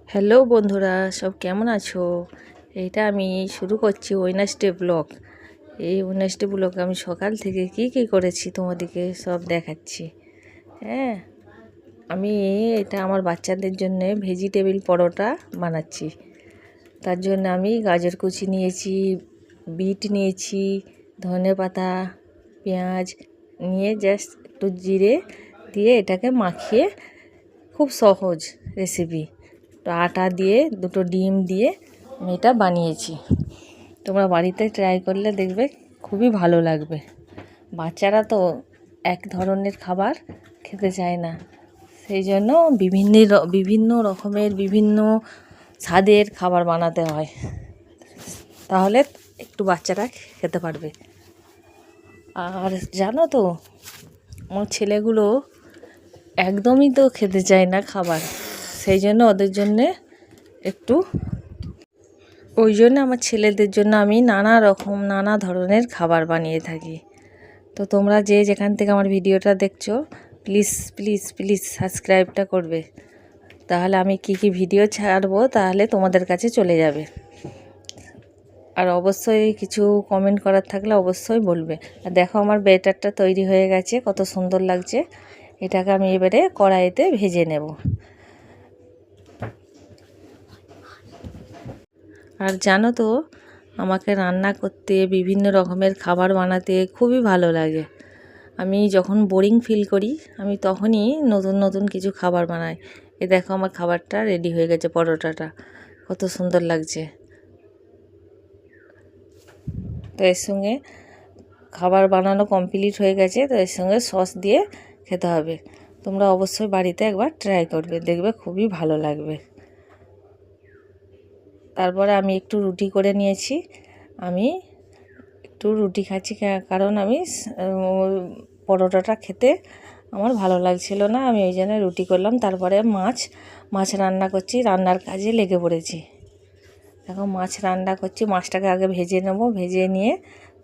Hello বন্ধুরা, সব কেমন আছো? এইটা আমি শুরু করছি ওয়েডনেসডে ব্লগ। এই ওয়েডনেসডে ব্লগে আমি সকাল থেকে কি করেছি তোমাদেরকে সব দেখাচ্ছি। হ্যাঁ, আমি এটা আমার বাচ্চাদের জন্য ভেজিটেবিল পরোটা বানাচ্ছি। তার জন্য আমি গাজর কুচি নিয়েছি, বিট নিয়েছি, ধনেপাতা, পেঁয়াজ নিয়ে জাস্ট একটু জিরে দিয়ে এটাকে মাখিয়ে, খুব সহজ রেসিপি, তো আটা দিয়ে দুটো ডিম দিয়ে আমি এটা বানিয়েছি। তোমরা বাড়িতে ট্রাই করলে দেখবে খুবই ভালো লাগবে। বাচ্চারা তো এক ধরনের খাবার খেতে চায় না, সেই জন্য বিভিন্ন রকমের বিভিন্ন স্বাদের খাবার বানাতে হয়, তাহলে একটু বাচ্চারা খেতে পারবে। আর জানো তো, আমার ছেলেগুলো একদমই তো খেতে চায় না খাবার, সেই জন্য ওদের জন্যে ওই জন্য আমার ছেলেদের জন্য আমি নানা ধরনের খাবার বানিয়ে থাকি। তো তোমরা যে যেখান থেকে আমার ভিডিওটা দেখছো, প্লিজ প্লিজ প্লিজ সাবস্ক্রাইবটা করবে, তাহলে আমি কি ভিডিও ছাড়বো তাহলে তোমাদের কাছে চলে যাবে। আর অবশ্যই কিছু কমেন্ট করার থাকলে অবশ্যই বলবে। আর দেখো, আমার ব্যাটারটা তৈরি হয়ে গেছে, কত সুন্দর লাগছে। এটাকে আমি এবারে কড়াইতে ভেজে নেব। আর জানো তো, আমাকে রান্না করতে, বিভিন্ন রকমের খাবার বানাতে খুবই ভালো লাগে। আমি যখন বোরিং ফিল করি, আমি তখনই নতুন নতুন কিছু খাবার বানাই। এ দেখো, আমার খাবারটা রেডি হয়ে গেছে, পরোটাটা কত সুন্দর লাগছে। তো এর সঙ্গে খাবার বানানো কমপ্লিট হয়ে গেছে, তো এর সঙ্গে সস দিয়ে খেতে হবে। তোমরা অবশ্যই বাড়িতে একবার ট্রাই করবে, দেখবে খুবই ভালো লাগবে। তারপরে আমি একটু রুটি করে নিয়েছি। আমি একটু রুটি খাচ্ছি, কারণ আমি পরোটাটা খেতে আমার ভালো লাগছিল না, আমি ওই জন্য রুটি করলাম। তারপরে মাছ রান্না করছি, রান্নার কাজে লেগে পড়েছি। এখন মাছ রান্না করছি, মাছটাকে আগে ভেজে নেব, ভেজে নিয়ে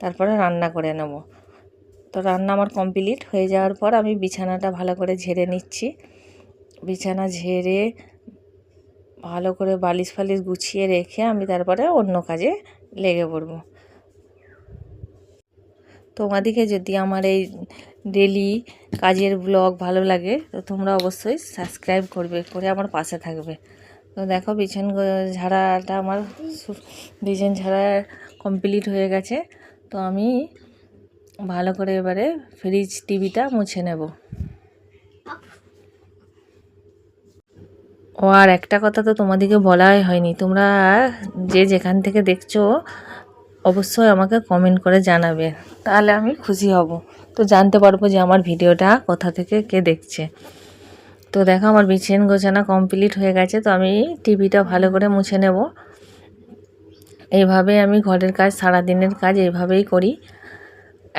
তারপরে রান্না করে নেব। তো রান্না আমার কমপ্লিট হয়ে যাওয়ার পর আমি বিছানাটা ভালো করে ঝেড়ে নিচ্ছি। বিছানা ঝেড়ে ভালো করে বালিশ ফালিশ গুছিয়ে রেখে আমি তারপরে অন্য কাজে লেগে পড়ব। তোমাদেরকে যদি আমার এই ডেলি কাজের ব্লগ ভালো লাগে, তো তোমরা অবশ্যই সাবস্ক্রাইব করে আমার পাশে থাকবে। তো দেখো, ঝাড়াটা আমার বিছান ঝাড়া কমপ্লিট হয়ে গেছে। তো আমি ভালো করে এবারে ফ্রিজ টিভিটা মুছে নেব। ও আর একটা কথা তো তোমাদেরকে বলাই হয়নি, তোমরা যে যেখান থেকে দেখছো অবশ্যই আমাকে কমেন্ট করে জানাবে, তাহলে আমি খুশি হব, তো জানতে পারবো যে আমার ভিডিওটা কোথা থেকে কে দেখছে। তো দেখো, আমার বিছান গোছানো কমপ্লিট হয়ে গেছে। তো আমি টিভিটা ভালো করে মুছে নেব। এইভাবে আমি ঘরের কাজ, সারাদিনের কাজ এইভাবেই করি,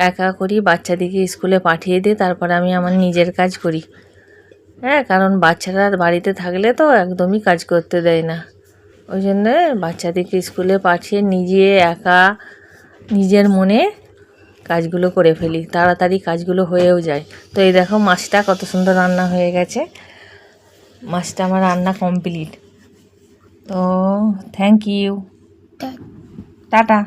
একা করি। বাচ্চাদিকে স্কুলে পাঠিয়ে দিই, তারপরে আমি আমার নিজের কাজ করি। হ্যাঁ, কারণ বাচ্চারা বাড়িতে থাকলে তো একদমই কাজ করতে দেয় না, ওই জন্যে বাচ্চাদেরকে স্কুলে পাঠিয়ে নিজে একা নিজের মনে কাজগুলো করে ফেলি, তাড়াতাড়ি কাজগুলো হয়েও যায়। তো এই দেখো, মাছটা কত সুন্দর রান্না হয়ে গেছে। মাছটা আমার রান্না কমপ্লিট। তো থ্যাংক ইউ, টাটা।